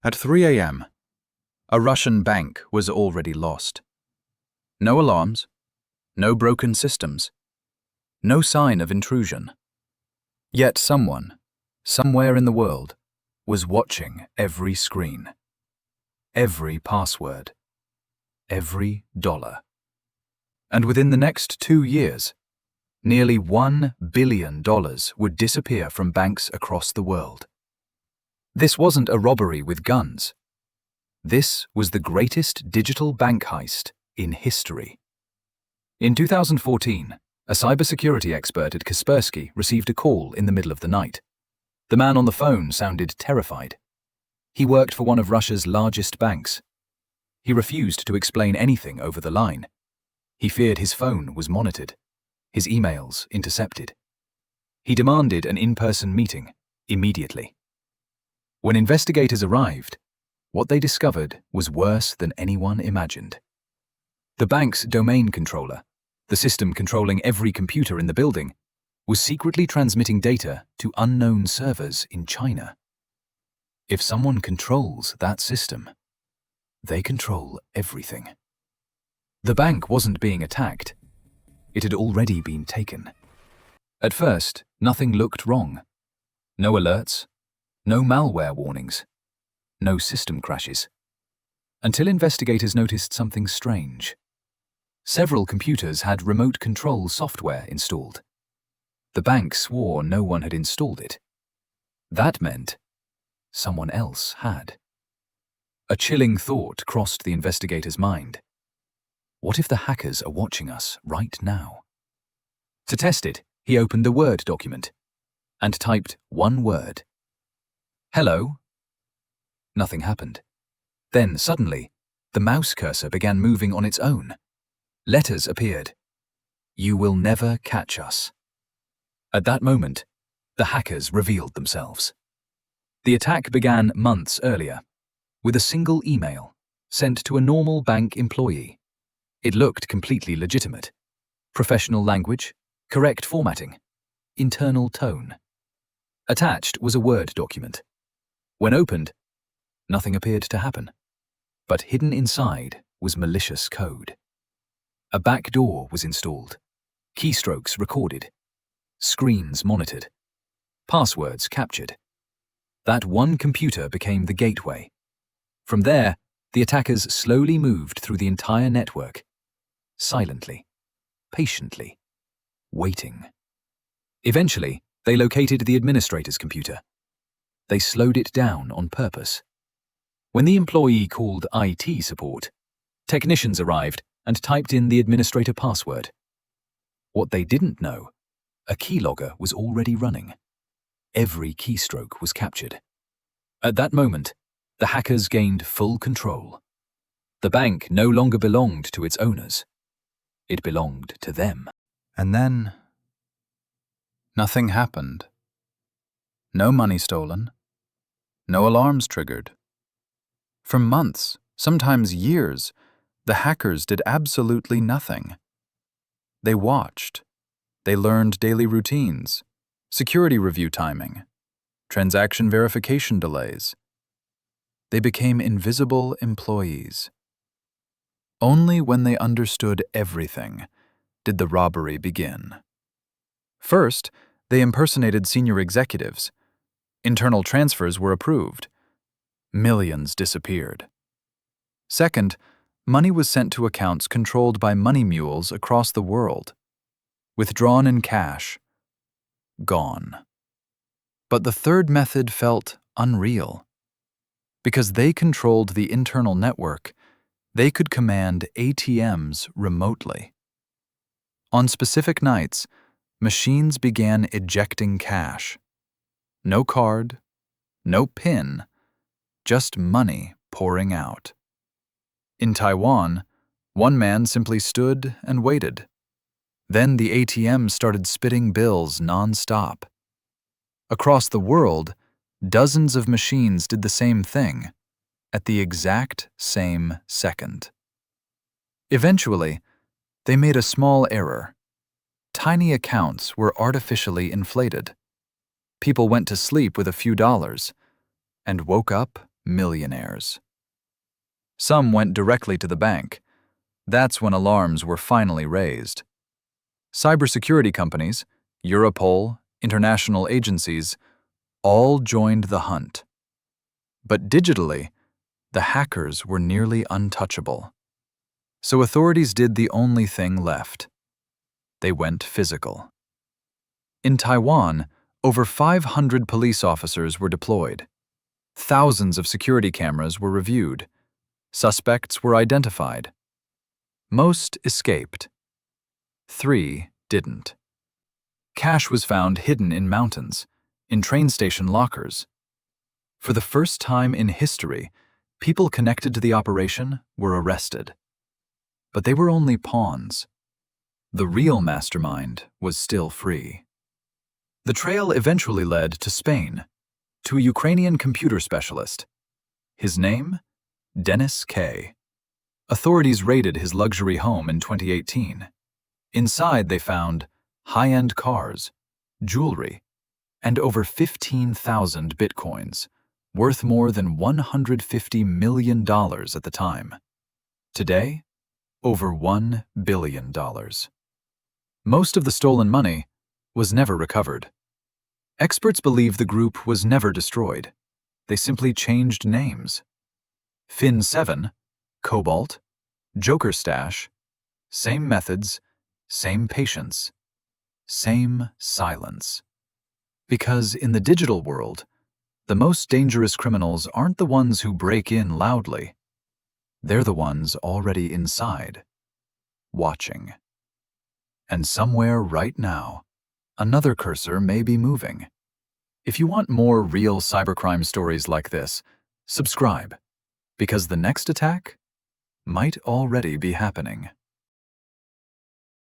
At 3 a.m., a Russian bank was already lost. No alarms, no broken systems, no sign of intrusion. Yet someone, somewhere in the world, was watching every screen, every password, every dollar. And within the next 2 years, nearly $1 billion would disappear from banks across the world. This wasn't a robbery with guns. This was the greatest digital bank heist in history. In 2014, a cybersecurity expert at Kaspersky received a call in the middle of the night. The man on the phone sounded terrified. He worked for one of Russia's largest banks. He refused to explain anything over the line. He feared his phone was monitored, his emails intercepted. He demanded an in-person meeting immediately. When investigators arrived, what they discovered was worse than anyone imagined. The bank's domain controller, the system controlling every computer in the building, was secretly transmitting data to unknown servers in China. If someone controls that system, they control everything. The bank wasn't being attacked. It had already been taken. At first, nothing looked wrong. No alerts, no malware warnings, no system crashes. Until investigators noticed something strange. Several computers had remote control software installed. The bank swore no one had installed it. That meant someone else had. A chilling thought crossed the investigator's mind. What if the hackers are watching us right now? To test it, he opened the Word document and typed one word. Hello. Nothing happened. Then, suddenly, the mouse cursor began moving on its own. Letters appeared. You will never catch us. At that moment, the hackers revealed themselves. The attack began months earlier, with a single email sent to a normal bank employee. It looked completely legitimate. Professional language, correct formatting, internal tone. Attached was a Word document. When opened, nothing appeared to happen. But hidden inside was malicious code. A back door was installed, keystrokes recorded, screens monitored, passwords captured. That one computer became the gateway. From there, the attackers slowly moved through the entire network, silently, patiently, waiting. Eventually, they located the administrator's computer. They slowed it down on purpose. When the employee called IT support, technicians arrived and typed in the administrator password. What they didn't know, a keylogger was already running. Every keystroke was captured. At that moment, the hackers gained full control. The bank no longer belonged to its owners. It belonged to them. And then, nothing happened. No money stolen. No alarms triggered. For months, sometimes years, the hackers did absolutely nothing. They watched. They learned daily routines, security review timing, transaction verification delays. They became invisible employees. Only when they understood everything did the robbery begin. First, they impersonated senior executives. Internal transfers were approved. Millions disappeared. Second, money was sent to accounts controlled by money mules across the world. Withdrawn in cash. Gone. But the third method felt unreal. Because they controlled the internal network, they could command ATMs remotely. On specific nights, machines began ejecting cash. No card, no PIN, just money pouring out. In Taiwan, one man simply stood and waited. Then the ATM started spitting bills non-stop. Across the world, dozens of machines did the same thing, at the exact same second. Eventually, they made a small error. Tiny accounts were artificially inflated. People went to sleep with a few dollars and woke up millionaires. Some went directly to the bank. That's when alarms were finally raised. Cybersecurity companies, Europol, international agencies, all joined the hunt. But digitally, the hackers were nearly untouchable. So authorities did the only thing left. They went physical. In Taiwan, over 500 police officers were deployed. Thousands of security cameras were reviewed. Suspects were identified. Most escaped. 3 didn't. Cash was found hidden in mountains, in train station lockers. For the first time in history, people connected to the operation were arrested. But they were only pawns. The real mastermind was still free. The trail eventually led to Spain, to a Ukrainian computer specialist. His name? Dennis K. Authorities raided his luxury home in 2018. Inside they found high-end cars, jewelry, and over 15,000 bitcoins, worth more than $150 million at the time. Today, over $1 billion. Most of the stolen money was never recovered. Experts believe the group was never destroyed. They simply changed names. Fin7, Cobalt, JokerStash, same methods, same patience, same silence. Because in the digital world, the most dangerous criminals aren't the ones who break in loudly. They're the ones already inside, watching. And somewhere right now, another cursor may be moving. If you want more real cybercrime stories like this, subscribe, because the next attack might already be happening.